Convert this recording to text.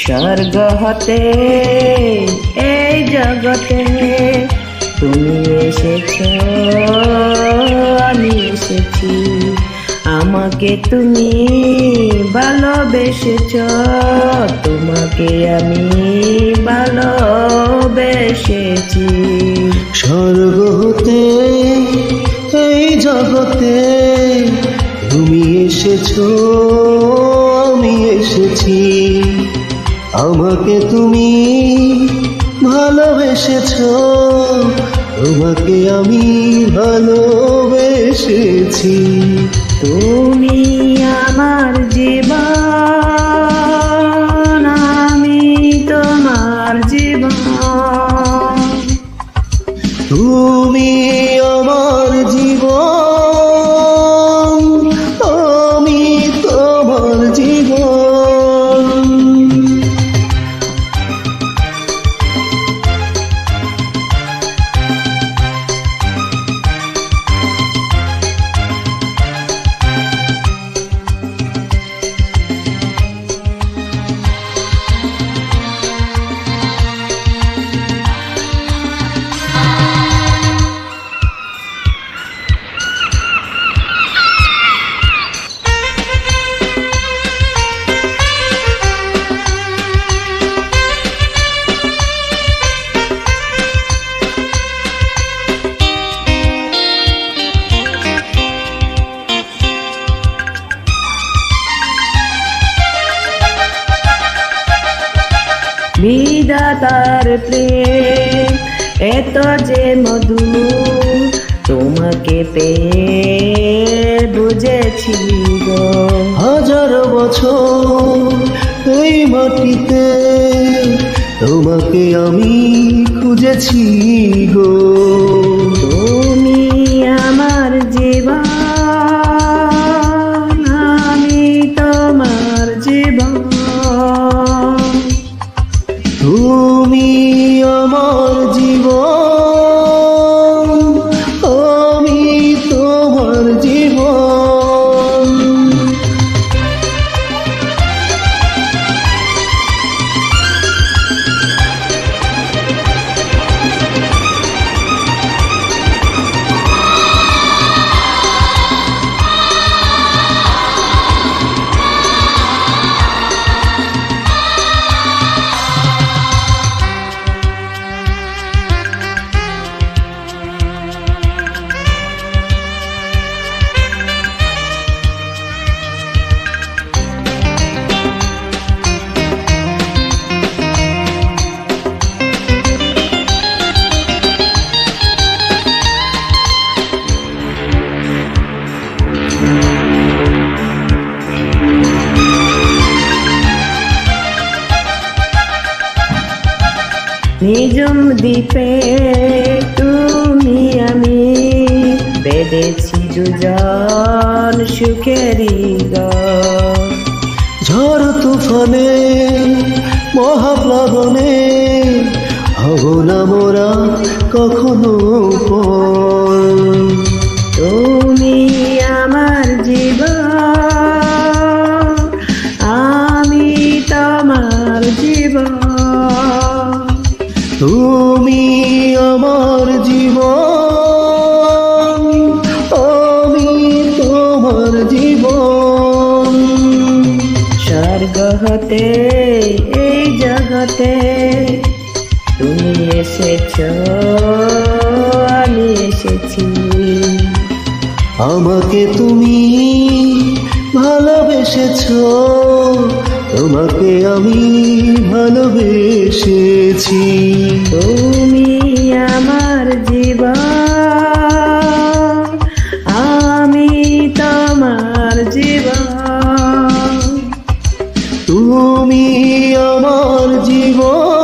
স্বর্গ হতে এই জগতে তুমি এসেছো, আমি এসেছি। আমাকে তুমি ভালোবেসেছো, তোমাকে আমি ভালোবেসেছি। স্বর্গ হতে এই জগতে তুমি এসেছো, আমি এসেছি। আমাকে তুমি ভালোবেসেছো, তোমাকে আমি ভালোবেসেছি। তুমি আমার জীবন, আমি তোমার জীবন। তুমি আমার জীবন, আমি তোমার জীবন। বিধাতার প্রেম এত যে মধুর, তোমাকে পেয়ে বুঝেছি গো। হাজার বছর এই মাটিতে তোমাকে আমি খুঁজেছি গো। তুমি আমার জীবন, আমি তোমার জীবন। তুমি আমার জীবন, আমি তোমার জীবন। নিজম দ্বীপে তুমি আমি বেঁধেছি দুজন সুখেরই গান। ঝড় তুফানে মহাপ্লাবনে হব না মোরা কখনো পর। তুমি আমার জীবন, আমি তোমার জীবন। তুমি আমার জীবন, আমি তোমার জীবন। স্বর্গ হতে এই জগতে তুমি এসেছো, আমি এসেছি। আমাকে তুমি ভালোবেসেছো, তোমাকে আমি ভালোবেসেছি। তুমি আমার জীবন, আমি তোমার জীবন। তুমি আমার জীবন।